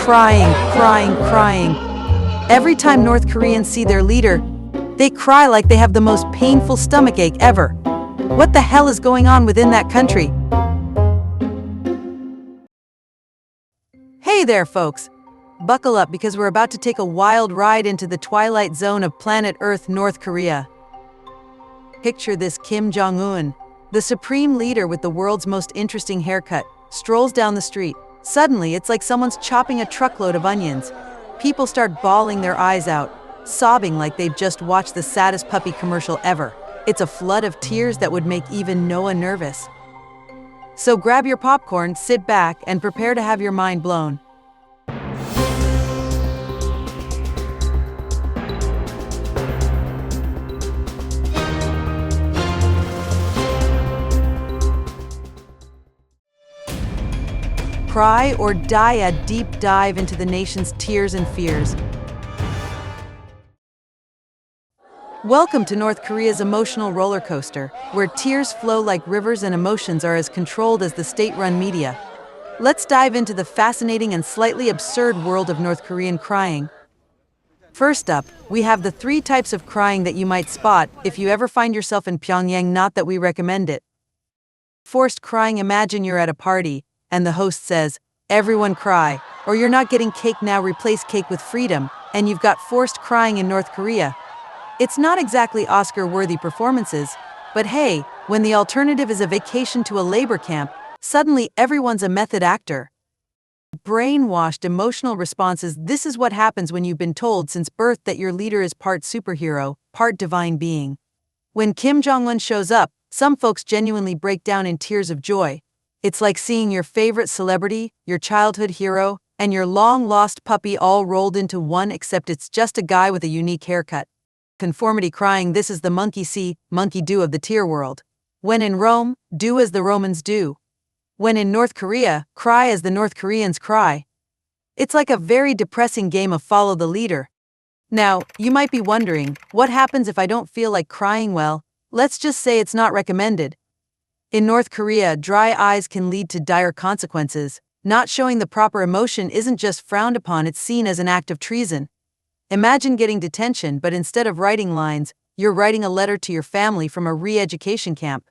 crying, crying, crying. Every time North Koreans see their leader, they cry like they have the most painful stomachache ever. What the hell is going on within that country? Hey there, folks. Buckle up because we're about to take a wild ride into the twilight zone of planet Earth, North Korea. Picture this: Kim Jong-un, the supreme leader with the world's most interesting haircut, strolls down the street. Suddenly, it's like someone's chopping a truckload of onions. People start bawling their eyes out, sobbing like they've just watched the saddest puppy commercial ever. It's a flood of tears that would make even Noah nervous. So grab your popcorn, sit back, and prepare to have your mind blown. Cry or die, a deep dive into the nation's tears and fears. Welcome to North Korea's emotional roller coaster, where tears flow like rivers and emotions are as controlled as the state-run media. Let's dive into the fascinating and slightly absurd world of North Korean crying. First up, we have the 3 types of crying that you might spot if you ever find yourself in Pyongyang. Not that we recommend it. Forced crying: imagine you're at a party, and the host says, "Everyone cry, or you're not getting cake now, replace cake with freedom," and you've got forced crying in North Korea. It's not exactly Oscar-worthy performances, but hey, when the alternative is a vacation to a labor camp, suddenly everyone's a method actor. Brainwashed emotional responses: this is what happens when you've been told since birth that your leader is part superhero, part divine being. When Kim Jong-un shows up, some folks genuinely break down in tears of joy. It's like seeing your favorite celebrity, your childhood hero, and your long-lost puppy all rolled into one, except it's just a guy with a unique haircut. Conformity crying: this is the monkey see, monkey do of the tear world. When in Rome, do as the Romans do. When in North Korea, cry as the North Koreans cry. It's like a very depressing game of follow the leader. Now, you might be wondering, what happens if I don't feel like crying? Well, let's just say it's not recommended. In North Korea, dry eyes can lead to dire consequences. Not showing the proper emotion isn't just frowned upon, it's seen as an act of treason. Imagine getting detention, but instead of writing lines, you're writing a letter to your family from a re-education camp.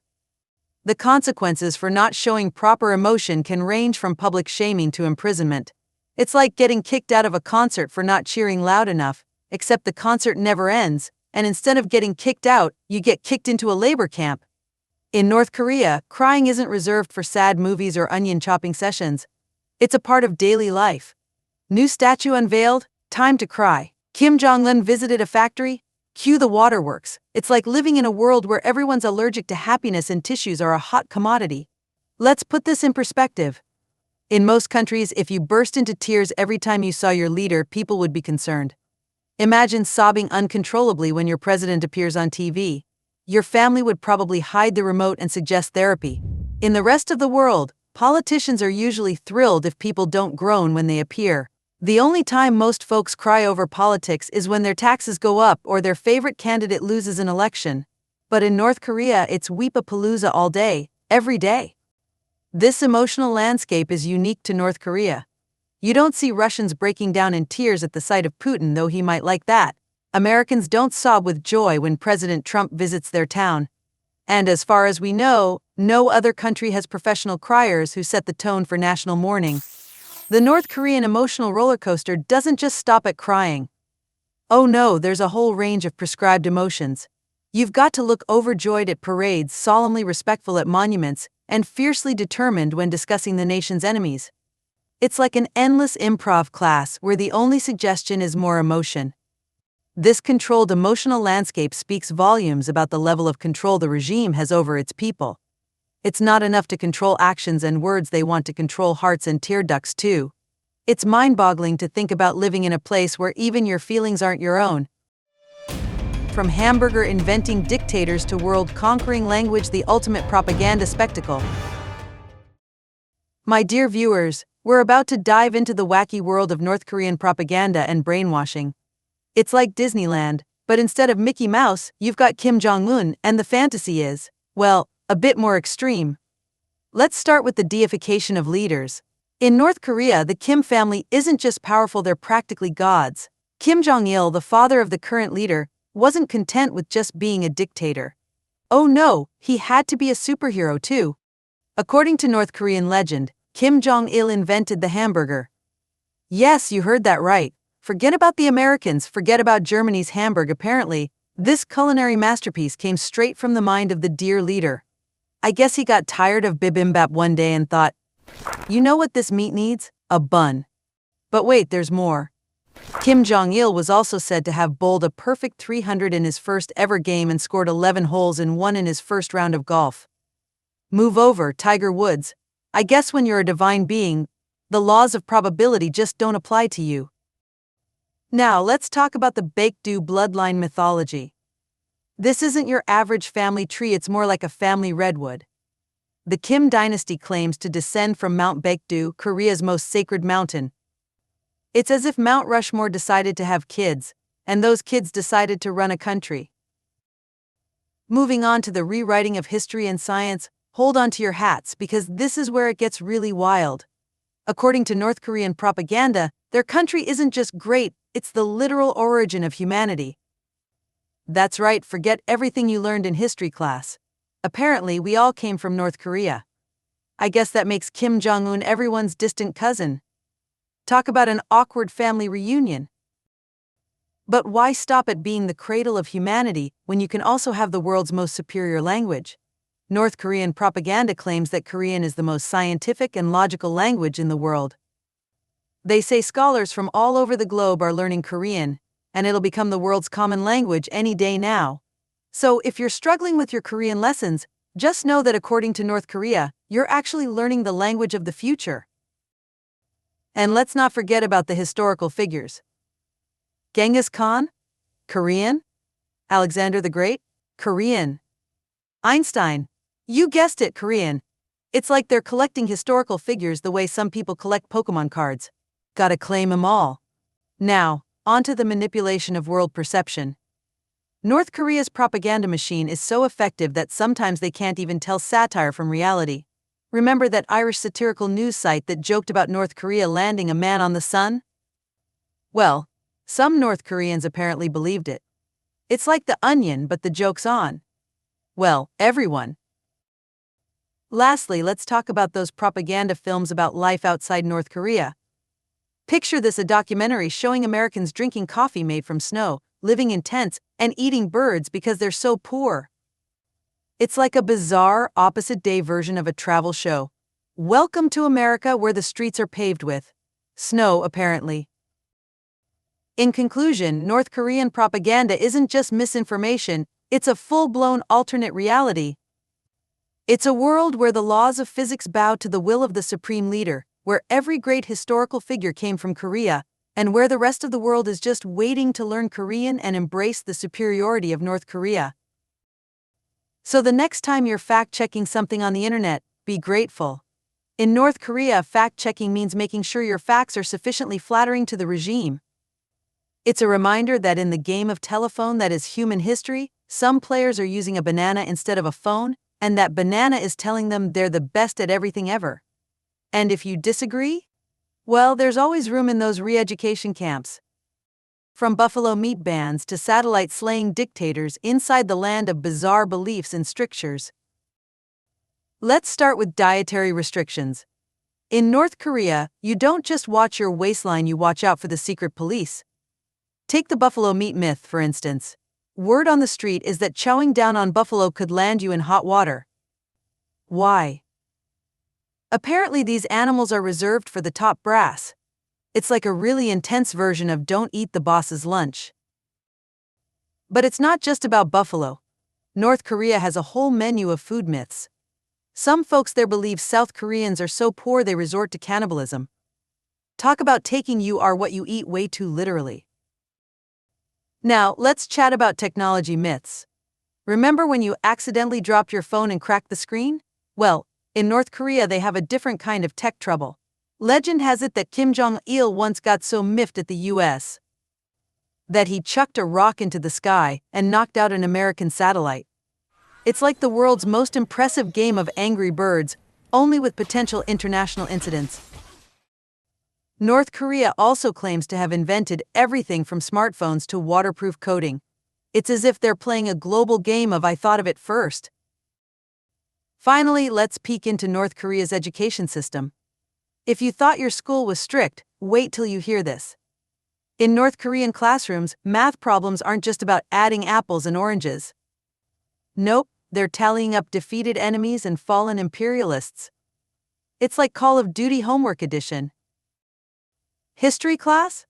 The consequences for not showing proper emotion can range from public shaming to imprisonment. It's like getting kicked out of a concert for not cheering loud enough, except the concert never ends, and instead of getting kicked out, you get kicked into a labor camp. In North Korea, crying isn't reserved for sad movies or onion chopping sessions. It's a part of daily life. New statue unveiled? Time to cry. Kim Jong-un visited a factory? Cue the waterworks. It's like living in a world where everyone's allergic to happiness and tissues are a hot commodity. Let's put this in perspective. In most countries, if you burst into tears every time you saw your leader, people would be concerned. Imagine sobbing uncontrollably when your president appears on TV. Your family would probably hide the remote and suggest therapy. In the rest of the world, politicians are usually thrilled if people don't groan when they appear. The only time most folks cry over politics is when their taxes go up or their favorite candidate loses an election. But in North Korea, it's weep-a-palooza all day, every day. This emotional landscape is unique to North Korea. You don't see Russians breaking down in tears at the sight of Putin, though he might like that. Americans don't sob with joy when President Trump visits their town. And as far as we know, no other country has professional criers who set the tone for national mourning. The North Korean emotional roller coaster doesn't just stop at crying. Oh no, there's a whole range of prescribed emotions. You've got to look overjoyed at parades, solemnly respectful at monuments, and fiercely determined when discussing the nation's enemies. It's like an endless improv class where the only suggestion is more emotion. This controlled emotional landscape speaks volumes about the level of control the regime has over its people. It's not enough to control actions and words, they want to control hearts and tear ducts too. It's mind-boggling to think about living in a place where even your feelings aren't your own. From hamburger-inventing dictators to world-conquering language, the ultimate propaganda spectacle. My dear viewers, we're about to dive into the wacky world of North Korean propaganda and brainwashing. It's like Disneyland, but instead of Mickey Mouse, you've got Kim Jong-un, and the fantasy is, well, a bit more extreme. Let's start with the deification of leaders. In North Korea, the Kim family isn't just powerful, they're practically gods. Kim Jong-il, the father of the current leader, wasn't content with just being a dictator. Oh no, he had to be a superhero too. According to North Korean legend, Kim Jong-il invented the hamburger. Yes, you heard that right. Forget about the Americans, forget about Germany's Hamburg. Apparently, this culinary masterpiece came straight from the mind of the dear leader. I guess he got tired of bibimbap one day and thought, you know what this meat needs? A bun. But wait, there's more. Kim Jong-il was also said to have bowled a perfect 300 in his first ever game and scored 11 holes in one in his first round of golf. Move over, Tiger Woods. I guess when you're a divine being, the laws of probability just don't apply to you. Now, let's talk about the Baekdu bloodline mythology. This isn't your average family tree, it's more like a family redwood. The Kim dynasty claims to descend from Mount Baekdu, Korea's most sacred mountain. It's as if Mount Rushmore decided to have kids, and those kids decided to run a country. Moving on to the rewriting of history and science, hold on to your hats because this is where it gets really wild. According to North Korean propaganda, their country isn't just great, it's the literal origin of humanity. That's right, forget everything you learned in history class. Apparently, we all came from North Korea. I guess that makes Kim Jong-un everyone's distant cousin. Talk about an awkward family reunion. But why stop at being the cradle of humanity when you can also have the world's most superior language? North Korean propaganda claims that Korean is the most scientific and logical language in the world. They say scholars from all over the globe are learning Korean, and it'll become the world's common language any day now. So if you're struggling with your Korean lessons, just know that according to North Korea, you're actually learning the language of the future. And let's not forget about the historical figures. Genghis Khan? Korean. Alexander the Great? Korean. Einstein? You guessed it, Korean. It's like they're collecting historical figures the way some people collect Pokemon cards. Gotta claim 'em all. Now, onto the manipulation of world perception. North Korea's propaganda machine is so effective that sometimes they can't even tell satire from reality. Remember that Irish satirical news site that joked about North Korea landing a man on the sun? Well, some North Koreans apparently believed it. It's like The Onion, but the joke's on. Well, everyone. Lastly, let's talk about those propaganda films about life outside North Korea. Picture this, a documentary showing Americans drinking coffee made from snow, living in tents, and eating birds because they're so poor. It's like a bizarre, opposite-day version of a travel show. Welcome to America, where the streets are paved with snow, apparently. In conclusion, North Korean propaganda isn't just misinformation, it's a full-blown alternate reality. It's a world where the laws of physics bow to the will of the supreme leader, where every great historical figure came from Korea, and where the rest of the world is just waiting to learn Korean and embrace the superiority of North Korea. So the next time you're fact-checking something on the internet, be grateful. In North Korea, fact-checking means making sure your facts are sufficiently flattering to the regime. It's a reminder that in the game of telephone that is human history, some players are using a banana instead of a phone, and that banana is telling them they're the best at everything ever. And if you disagree, well, there's always room in those re-education camps. From buffalo meat bans to satellite-slaying dictators inside the land of bizarre beliefs and strictures. Let's start with dietary restrictions. In North Korea, you don't just watch your waistline, you watch out for the secret police. Take the buffalo meat myth, for instance. Word on the street is that chowing down on buffalo could land you in hot water. Why? Apparently, these animals are reserved for the top brass. It's like a really intense version of don't eat the boss's lunch. But it's not just about buffalo. North Korea has a whole menu of food myths. Some folks there believe South Koreans are so poor they resort to cannibalism. Talk about taking you are what you eat way too literally. Now, let's chat about technology myths. Remember when you accidentally dropped your phone and cracked the screen? Well, in North Korea they have a different kind of tech trouble. Legend has it that Kim Jong-il once got so miffed at the US that he chucked a rock into the sky and knocked out an American satellite. It's like the world's most impressive game of Angry Birds, only with potential international incidents. North Korea also claims to have invented everything from smartphones to waterproof coating. It's as if they're playing a global game of I thought of it first. Finally, let's peek into North Korea's education system. If you thought your school was strict, wait till you hear this. In North Korean classrooms, math problems aren't just about adding apples and oranges. Nope, they're tallying up defeated enemies and fallen imperialists. It's like Call of Duty Homework Edition. History class?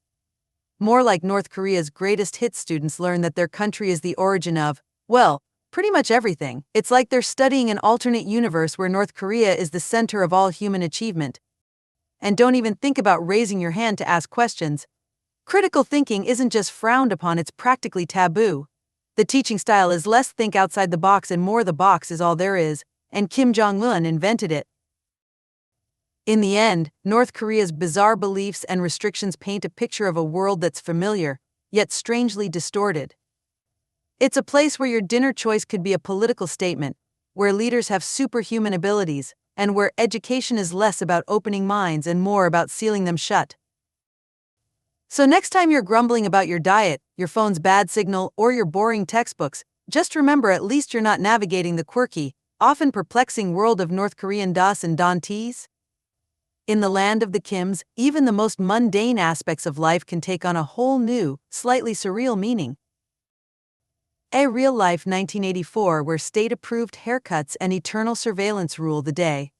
More like North Korea's greatest hits students learn that their country is the origin of, well, pretty much everything. It's like they're studying an alternate universe where North Korea is the center of all human achievement. And don't even think about raising your hand to ask questions. Critical thinking isn't just frowned upon, it's practically taboo. The teaching style is less think outside the box and more the box is all there is, and Kim Jong-un invented it. In the end, North Korea's bizarre beliefs and restrictions paint a picture of a world that's familiar, yet strangely distorted. It's a place where your dinner choice could be a political statement, where leaders have superhuman abilities, and where education is less about opening minds and more about sealing them shut. So next time you're grumbling about your diet, your phone's bad signal, or your boring textbooks, just remember at least you're not navigating the quirky, often perplexing world of North Korean das and dantes. In the land of the Kims, even the most mundane aspects of life can take on a whole new, slightly surreal meaning. A real-life 1984 where state-approved haircuts and eternal surveillance rule the day.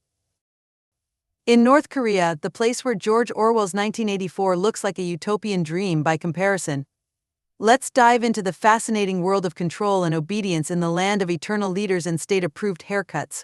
In North Korea, the place where George Orwell's 1984 looks like a utopian dream by comparison. Let's dive into the fascinating world of control and obedience in the land of eternal leaders and state-approved haircuts.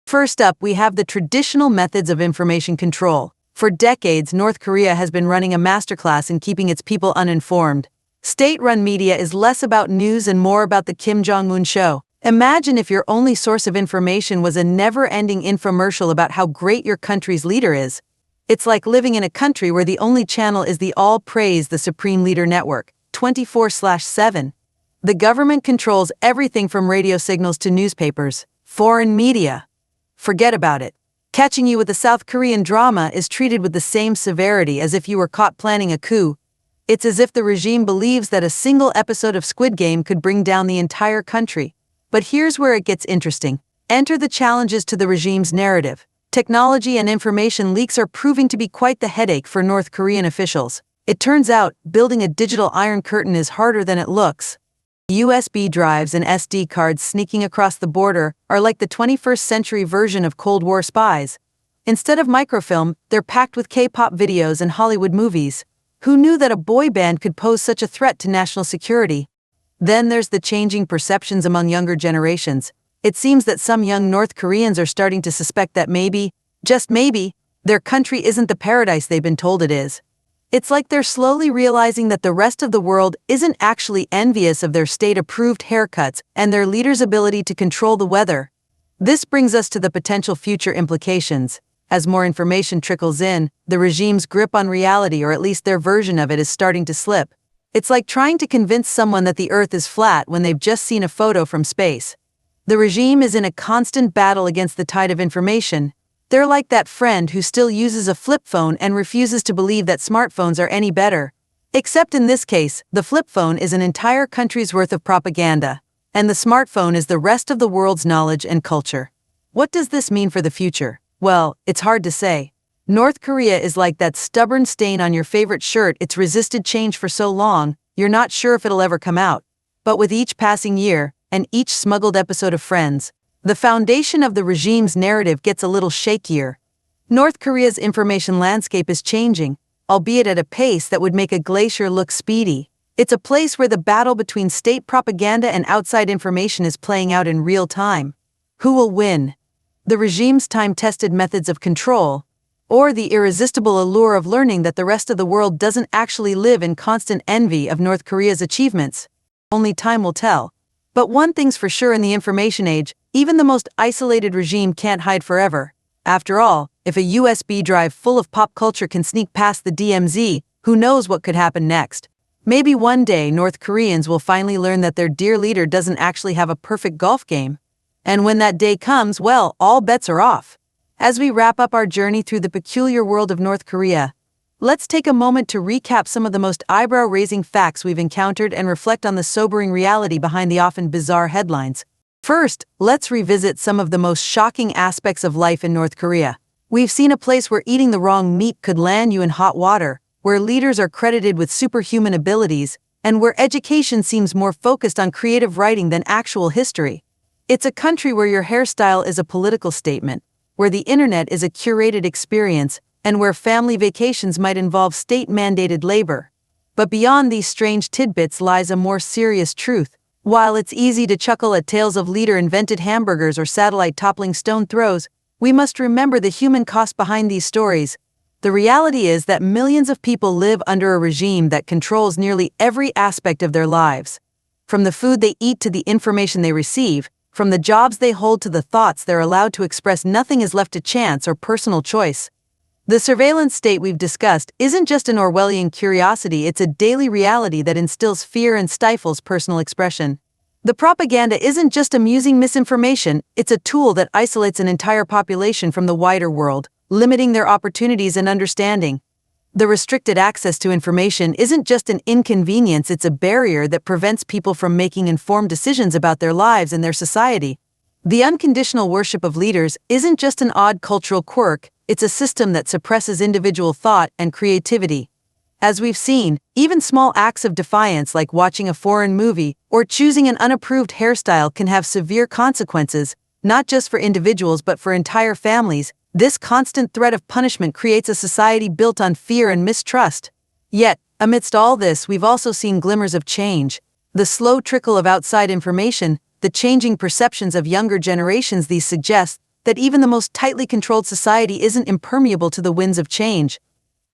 First up, we have the traditional methods of information control. For decades, North Korea has been running a masterclass in keeping its people uninformed. State-run media is less about news and more about the Kim Jong-un show. Imagine if your only source of information was a never-ending infomercial about how great your country's leader is. It's like living in a country where the only channel is the all-praise the Supreme Leader Network, 24/7. The government controls everything from radio signals to newspapers, foreign media. Forget about it. Catching you with a South Korean drama is treated with the same severity as if you were caught planning a coup. It's as if the regime believes that a single episode of Squid Game could bring down the entire country. But here's where it gets interesting. Enter the challenges to the regime's narrative. Technology and information leaks are proving to be quite the headache for North Korean officials. It turns out, building a digital iron curtain is harder than it looks. USB drives and SD cards sneaking across the border are like the 21st century version of Cold War spies. Instead of microfilm, they're packed with K-pop videos and Hollywood movies. Who knew that a boy band could pose such a threat to national security? Then there's the changing perceptions among younger generations. It seems that some young North Koreans are starting to suspect that maybe, just maybe, their country isn't the paradise they've been told it is. It's like they're slowly realizing that the rest of the world isn't actually envious of their state-approved haircuts and their leaders' ability to control the weather. This brings us to the potential future implications. As more information trickles in, the regime's grip on reality, or at least their version of it, is starting to slip. It's like trying to convince someone that the Earth is flat when they've just seen a photo from space. The regime is in a constant battle against the tide of information. They're like that friend who still uses a flip phone and refuses to believe that smartphones are any better. Except in this case, the flip phone is an entire country's worth of propaganda, and the smartphone is the rest of the world's knowledge and culture. What does this mean for the future? Well, it's hard to say. North Korea is like that stubborn stain on your favorite shirt. It's resisted change for so long, you're not sure if it'll ever come out. But with each passing year, and each smuggled episode of Friends, the foundation of the regime's narrative gets a little shakier. North Korea's information landscape is changing, albeit at a pace that would make a glacier look speedy. It's a place where the battle between state propaganda and outside information is playing out in real time. Who will win? The regime's time-tested methods of control, or the irresistible allure of learning that the rest of the world doesn't actually live in constant envy of North Korea's achievements? Only time will tell. But one thing's for sure in the information age, even the most isolated regime can't hide forever. After all, if a USB drive full of pop culture can sneak past the DMZ, who knows what could happen next? Maybe one day North Koreans will finally learn that their dear leader doesn't actually have a perfect golf game. And when that day comes, well, all bets are off. As we wrap up our journey through the peculiar world of North Korea, let's take a moment to recap some of the most eyebrow-raising facts we've encountered and reflect on the sobering reality behind the often bizarre headlines. First, let's revisit some of the most shocking aspects of life in North Korea. We've seen a place where eating the wrong meat could land you in hot water, where leaders are credited with superhuman abilities, and where education seems more focused on creative writing than actual history. It's a country where your hairstyle is a political statement, where the internet is a curated experience, and where family vacations might involve state-mandated labor. But beyond these strange tidbits lies a more serious truth. While it's easy to chuckle at tales of leader-invented hamburgers or satellite toppling stone throws, we must remember the human cost behind these stories. The reality is that millions of people live under a regime that controls nearly every aspect of their lives. From the food they eat to the information they receive, from the jobs they hold to the thoughts they're allowed to express, nothing is left to chance or personal choice. The surveillance state we've discussed isn't just an Orwellian curiosity, it's a daily reality that instills fear and stifles personal expression. The propaganda isn't just amusing misinformation, it's a tool that isolates an entire population from the wider world, limiting their opportunities and understanding. The restricted access to information isn't just an inconvenience, it's a barrier that prevents people from making informed decisions about their lives and their society. The unconditional worship of leaders isn't just an odd cultural quirk, it's a system that suppresses individual thought and creativity. As we've seen, even small acts of defiance like watching a foreign movie or choosing an unapproved hairstyle can have severe consequences, not just for individuals but for entire families. This constant threat of punishment creates a society built on fear and mistrust. Yet, amidst all this, we've also seen glimmers of change. The slow trickle of outside information, the changing perceptions of younger generations, these suggest that even the most tightly controlled society isn't impermeable to the winds of change.